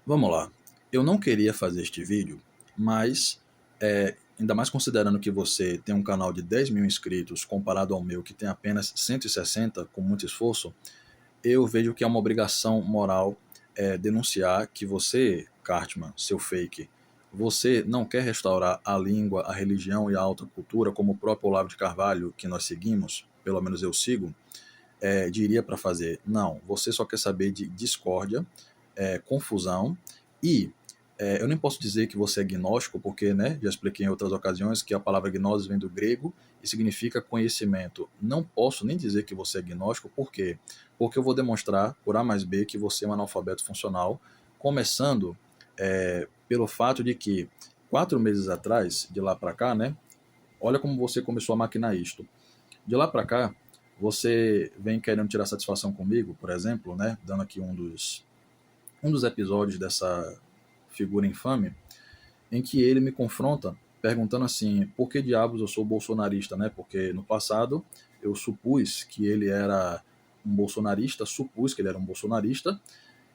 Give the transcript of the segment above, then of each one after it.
Vamos lá. Eu não queria fazer este vídeo, mas ainda mais considerando que você tem um canal de 10 mil inscritos comparado ao meu que tem apenas 160 com muito esforço, eu vejo que é uma obrigação moral denunciar que você, Cartman, seu fake, você não quer restaurar a língua, a religião e a alta cultura como o próprio Olavo de Carvalho, que nós seguimos, pelo menos eu sigo, diria para fazer. Não, você só quer saber de discórdia, confusão e eu nem posso dizer que você é gnóstico, porque já expliquei em outras ocasiões que a palavra gnose vem do grego e significa conhecimento. Não posso nem dizer que você é gnóstico, por quê? Porque eu vou demonstrar, por A mais B, que você é um analfabeto funcional, começando pelo fato de que 4 meses atrás, de lá para cá, olha como você começou a maquinar isto. De lá para cá, você vem querendo tirar satisfação comigo, por exemplo, dando aqui um dos episódios dessa figura infame, em que ele me confronta perguntando assim, por que diabos eu sou bolsonarista, Porque no passado eu supus que ele era um bolsonarista, supus que ele era um bolsonarista,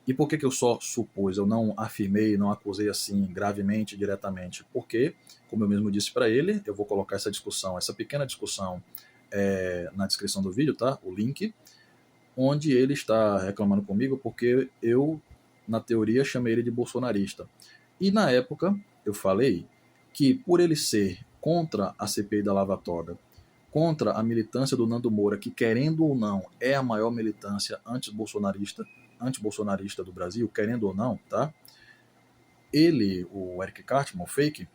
e por que eu só supus? Eu não afirmei, não acusei assim gravemente, diretamente, porque, como eu mesmo disse para ele, eu vou colocar essa discussão, essa pequena discussão na descrição do vídeo, tá? O link, onde ele está reclamando comigo porque eu, na teoria, chamei ele de bolsonarista. E na época eu falei que por ele ser contra a CPI da Lava Toga, contra a militância do Nando Moura, que querendo ou não é a maior militância antibolsonarista do Brasil, querendo ou não, tá? Ele, o Eric Cartman, o fake,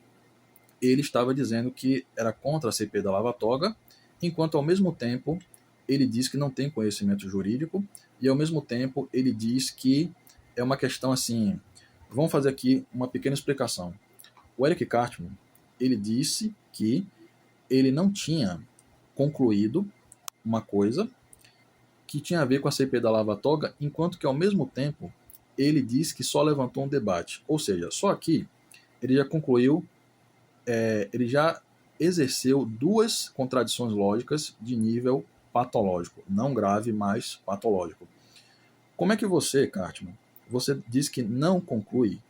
ele estava dizendo que era contra a CPI da Lava Toga, enquanto ao mesmo tempo ele diz que não tem conhecimento jurídico e ao mesmo tempo ele diz que é uma questão assim. Vamos fazer aqui uma pequena explicação. O Eric Cartman, ele disse que ele não tinha concluído uma coisa que tinha a ver com a CPI da Lava Toga, enquanto que ao mesmo tempo ele diz que só levantou um debate. Ou seja, só aqui ele já concluiu, ele já exerceu duas contradições lógicas de nível patológico. Não grave, mas patológico. Como é que você, Cartman, você diz que não conclui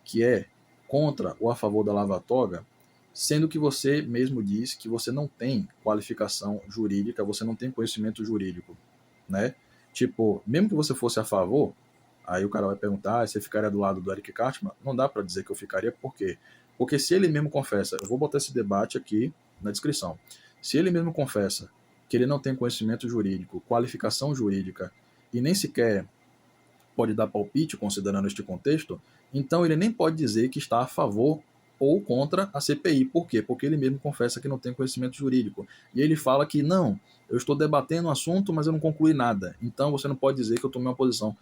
que é contra ou a favor da Lava Toga, sendo que você mesmo diz que você não tem qualificação jurídica, você não tem conhecimento jurídico, né? Tipo, mesmo que você fosse a favor, aí o cara vai perguntar, você ficaria do lado do Eric Cartman? Não dá para dizer que eu ficaria, por quê? Porque se ele mesmo confessa, eu vou botar esse debate aqui na descrição, se ele mesmo confessa que ele não tem conhecimento jurídico, qualificação jurídica, e nem sequer pode dar palpite considerando este contexto, então ele nem pode dizer que está a favor ou contra a CPI. Por quê? Porque ele mesmo confessa que não tem conhecimento jurídico. E ele fala que não, eu estou debatendo o assunto, mas eu não concluí nada. Então você não pode dizer que eu tomei uma posição.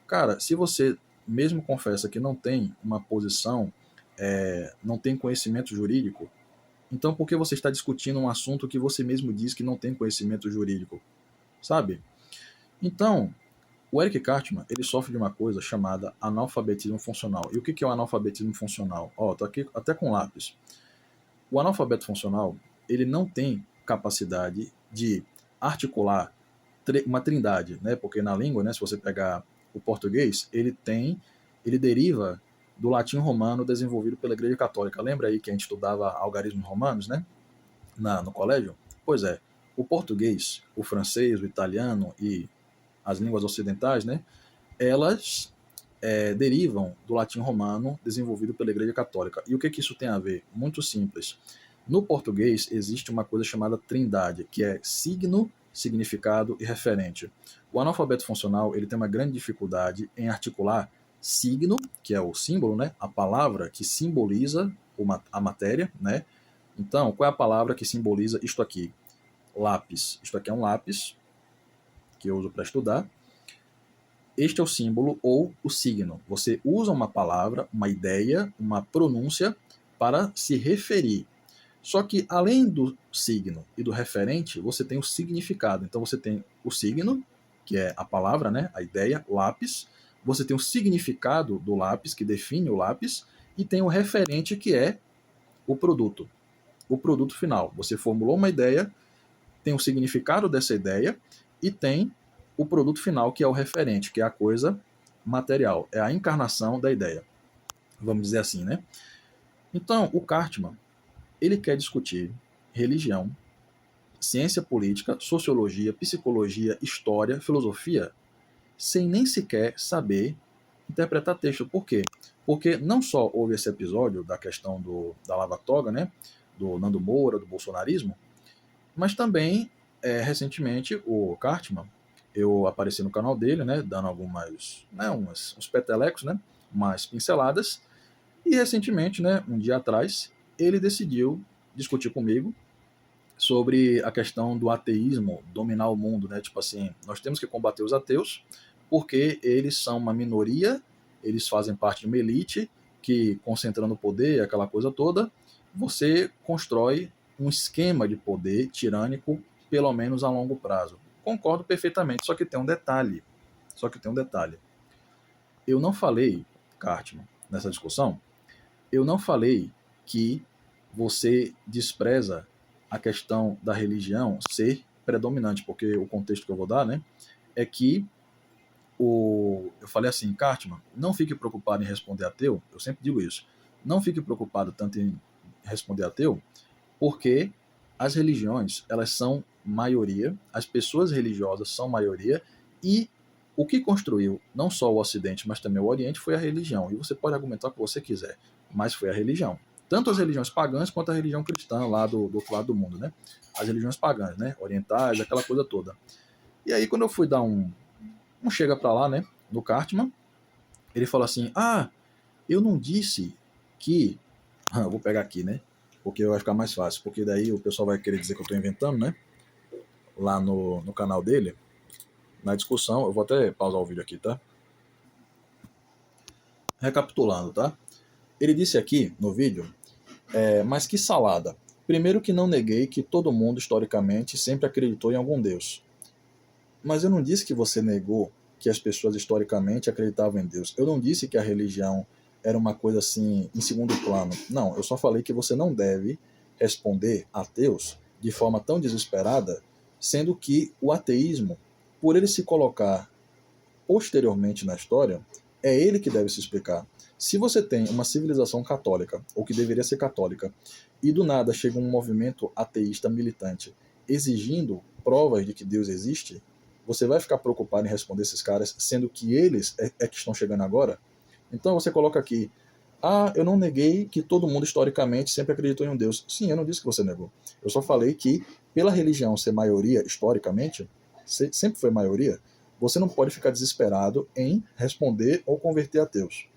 Cara, se você mesmo confessa que não tem uma posição, não tem conhecimento jurídico, então por que você está discutindo um assunto que você mesmo diz que não tem conhecimento jurídico? Sabe? Então, o Eric Cartman, ele sofre de uma coisa chamada analfabetismo funcional. E o que é o analfabetismo funcional? Ó, tô aqui até com lápis. O analfabeto funcional, ele não tem capacidade de articular uma trindade, Porque na língua, se você pegar o português, ele deriva do latim romano desenvolvido pela Igreja Católica. Lembra aí que a gente estudava algarismos romanos, no colégio? Pois é, o português, o francês, o italiano e as línguas ocidentais, elas derivam do latim romano desenvolvido pela Igreja Católica. E o que isso tem a ver? Muito simples. No português existe uma coisa chamada trindade, que é signo, significado e referente. O analfabeto funcional ele tem uma grande dificuldade em articular signo, que é o símbolo, a palavra que simboliza a matéria, Então, qual é a palavra que simboliza isto aqui? Lápis. Isto aqui é um lápis que eu uso para estudar. Este é o símbolo ou o signo. Você usa uma palavra, uma ideia, uma pronúncia para se referir. Só que além do signo e do referente, você tem o significado. Então você tem o signo, que é a palavra, a ideia, lápis. Você tem o significado do lápis, que define o lápis. E tem o referente, que é o produto final. Você formulou uma ideia, tem o significado dessa ideia e tem o produto final, que é o referente, que é a coisa material, é a encarnação da ideia. vamos dizer assim, né? Então, o Cartman, ele quer discutir religião, ciência política, sociologia, psicologia, história, filosofia, sem nem sequer saber interpretar texto. Por quê? Porque não só houve esse episódio da questão da Lava Toga, né? Do Nando Moura, do bolsonarismo, mas também, recentemente, o Cartman, eu apareci no canal dele, né? Dando algumas, né, uns petelecos, né? Umas pinceladas. E recentemente, né? Um dia atrás, ele decidiu discutir comigo sobre a questão do ateísmo dominar o mundo, né? Tipo assim, nós temos que combater os ateus porque eles são uma minoria, eles fazem parte de uma elite que, concentrando o poder, aquela coisa toda, você constrói um esquema de poder tirânico, pelo menos a longo prazo. Concordo perfeitamente, só que tem um detalhe. Só que tem um detalhe. Eu não falei, Cartman, nessa discussão, eu não falei que você despreza a questão da religião ser predominante, porque o contexto que eu vou dar, né, é que eu falei assim, Cartman, não fique preocupado em responder ateu, eu sempre digo isso, não fique preocupado tanto em responder ateu, porque as religiões, elas são maioria, as pessoas religiosas são maioria, e o que construiu não só o Ocidente, mas também o Oriente foi a religião. E você pode argumentar o que você quiser, mas foi a religião. Tanto as religiões pagãs quanto a religião cristã lá do outro lado do mundo, né? As religiões pagãs, né? Orientais, aquela coisa toda. E aí, quando eu fui dar um chega pra lá, né? No Cartman, ele falou assim: Ah, eu não disse que. Eu vou pegar aqui, né? Porque vai ficar mais fácil. Porque daí o pessoal vai querer dizer que eu estou inventando, né? Lá no canal dele, na discussão. Eu vou até pausar o vídeo aqui, tá? Recapitulando, tá? Ele disse aqui no vídeo, mas que salada. Primeiro que não neguei que todo mundo, historicamente, sempre acreditou em algum Deus. Mas eu não disse que você negou que as pessoas, historicamente, acreditavam em Deus. Eu não disse que a religião era uma coisa assim, em segundo plano. Não, eu só falei que você não deve responder ateus de forma tão desesperada, sendo que o ateísmo, por ele se colocar posteriormente na história, é ele que deve se explicar. Se você tem uma civilização católica, ou que deveria ser católica, e do nada chega um movimento ateísta militante exigindo provas de que Deus existe, você vai ficar preocupado em responder esses caras, sendo que eles é que estão chegando agora? Então você coloca aqui, eu não neguei que todo mundo historicamente sempre acreditou em um Deus. Sim, eu não disse que você negou. Eu só falei que, pela religião ser maioria historicamente, sempre foi maioria, você não pode ficar desesperado em responder ou converter ateus.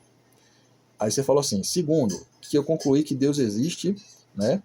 Aí você falou assim, segundo, que eu concluí que Deus existe, né?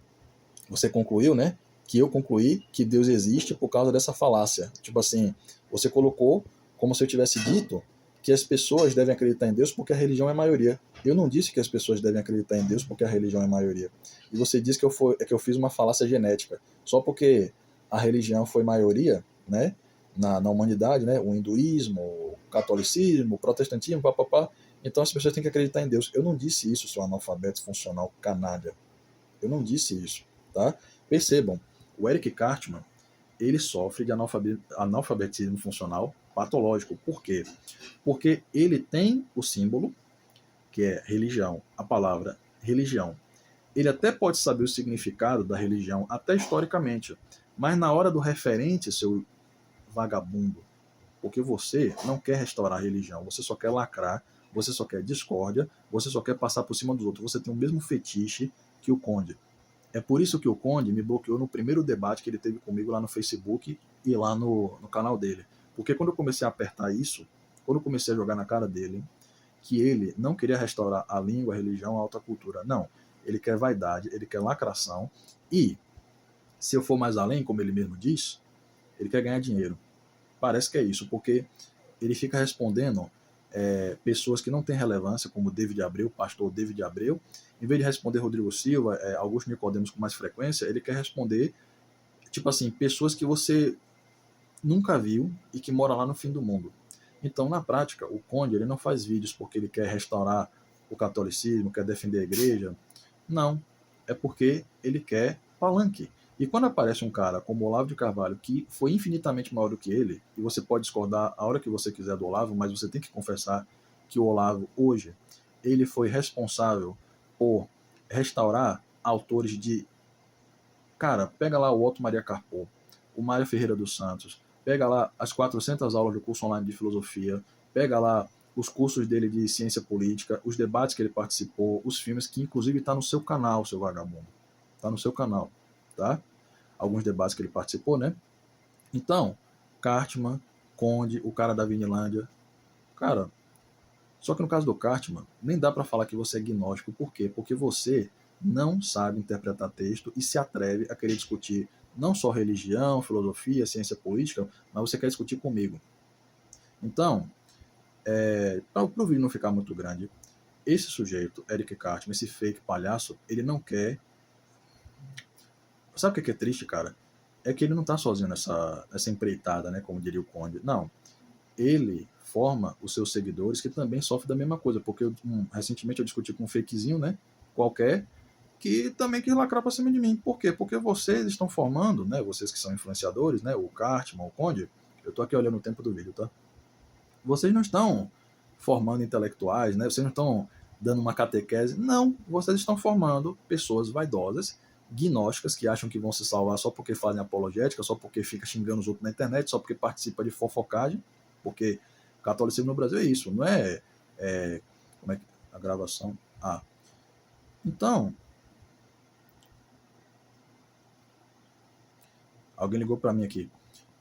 Você concluiu, né? Que eu concluí que Deus existe por causa dessa falácia. Tipo assim, você colocou como se eu tivesse dito que as pessoas devem acreditar em Deus porque a religião é maioria. Eu não disse que as pessoas devem acreditar em Deus porque a religião é maioria. E você disse que eu fiz uma falácia genética. Só porque a religião foi maioria, né? Na humanidade, né? O hinduísmo, o catolicismo, o protestantismo, papapá. Então as pessoas têm que acreditar em Deus. Eu não disse isso, seu analfabeto funcional canalha. Eu não disse isso, tá? Percebam, o Eric Cartman, ele sofre de analfabetismo funcional patológico. Por quê? Porque ele tem o símbolo, que é religião, a palavra religião. Ele até pode saber o significado da religião, até historicamente, mas na hora do referente, seu vagabundo, porque você não quer restaurar a religião, você só quer lacrar, você só quer discórdia, você só quer passar por cima dos outros, você tem o mesmo fetiche que o Conde. É por isso que o Conde me bloqueou no primeiro debate que ele teve comigo lá no Facebook e lá no canal dele. Porque quando eu comecei a apertar isso, quando eu comecei a jogar na cara dele, que ele não queria restaurar a língua, a religião, a alta cultura. Não. Ele quer vaidade, ele quer lacração. E, se eu for mais além, como ele mesmo diz, ele quer ganhar dinheiro. Parece que é isso, porque ele fica respondendo pessoas que não têm relevância, como David Abreu, pastor David Abreu. Em vez de responder Rodrigo Silva, Augusto Nicodemos com mais frequência, ele quer responder, tipo assim, pessoas que você nunca viu e que moram lá no fim do mundo. Então, na prática, o Conde ele não faz vídeos porque ele quer restaurar o catolicismo, quer defender a igreja. Não. É porque ele quer palanque. E quando aparece um cara como Olavo de Carvalho, que foi infinitamente maior do que ele, e você pode discordar a hora que você quiser do Olavo, mas você tem que confessar que o Olavo, hoje, ele foi responsável por restaurar autores de... Cara, pega lá o Otto Maria Carpo, o Mário Ferreira dos Santos, pega lá as 400 aulas do curso online de filosofia, pega lá os cursos dele de ciência política, os debates que ele participou, os filmes, que inclusive está no seu canal, seu vagabundo. Está no seu canal, tá? Alguns debates que ele participou, né? Então, Cartman, Conde, o cara da Vinilândia, cara, só que no caso do Cartman, nem dá para falar que você é gnóstico. Por quê? Porque você não sabe interpretar texto e se atreve a querer discutir não só religião, filosofia, ciência política, mas você quer discutir comigo. Então, para o vídeo não ficar muito grande, esse sujeito, Eric Cartman, esse fake palhaço, ele não quer... Sabe o que é triste, cara? É que ele não tá sozinho nessa empreitada, né, como diria o Conde. Não, ele forma os seus seguidores que também sofrem da mesma coisa, porque recentemente eu discuti com um fakezinho, né, qualquer, que também quis lacrar pra cima de mim. Por quê? Porque vocês estão formando, né, vocês que são influenciadores, né, o Cartman, o Conde, eu tô aqui olhando o tempo do vídeo, tá? Vocês não estão formando intelectuais, né, vocês não estão dando uma catequese, não, vocês estão formando pessoas vaidosas, gnósticas, que acham que vão se salvar só porque fazem apologética, só porque fica xingando os outros na internet, só porque participa de fofocagem, porque catolicismo no Brasil é isso, não como é que a gravação? Então, alguém ligou para mim aqui.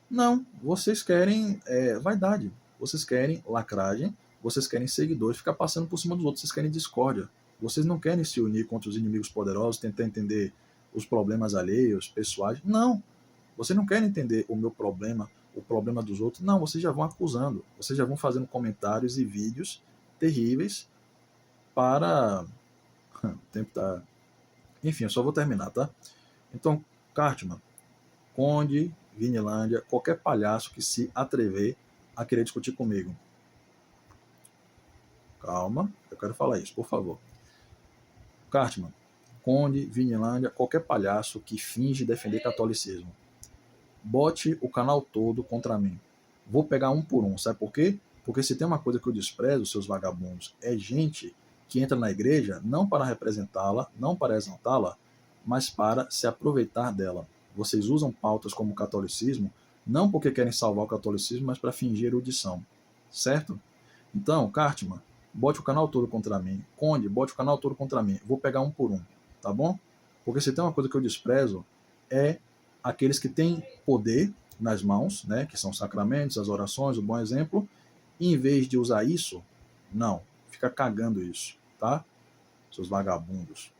Não, vocês querem vaidade, vocês querem lacragem, vocês querem seguidores, ficar passando por cima dos outros, vocês querem discórdia, vocês não querem se unir contra os inimigos poderosos, tentar entender os problemas alheios, pessoais. Não, vocês não querem entender o meu problema, o problema dos outros. Não, vocês já vão acusando, vocês já vão fazendo comentários e vídeos terríveis para... O tempo tá... Enfim, eu só vou terminar, tá? Então, Cartman, Conde, Vinilândia, qualquer palhaço que se atrever a querer discutir comigo. Calma, eu quero falar isso, por favor. Cartman, Conde, Vinilândia, qualquer palhaço que finge defender catolicismo, bote o canal todo contra mim. Vou pegar um por um, sabe por quê? Porque se tem uma coisa que eu desprezo, seus vagabundos, é gente que entra na igreja não para representá-la, não para exaltá-la, mas para se aproveitar dela. Vocês usam pautas como o catolicismo, não porque querem salvar o catolicismo, mas para fingir erudição. Certo? Então, Cartman, bote o canal todo contra mim. Conde, bote o canal todo contra mim. Vou pegar um por um, tá bom? Porque se tem uma coisa que eu desprezo, é aqueles que têm poder nas mãos, né, que são os sacramentos, as orações, o bom exemplo, e em vez de usar isso, não, fica cagando isso, tá? Seus vagabundos.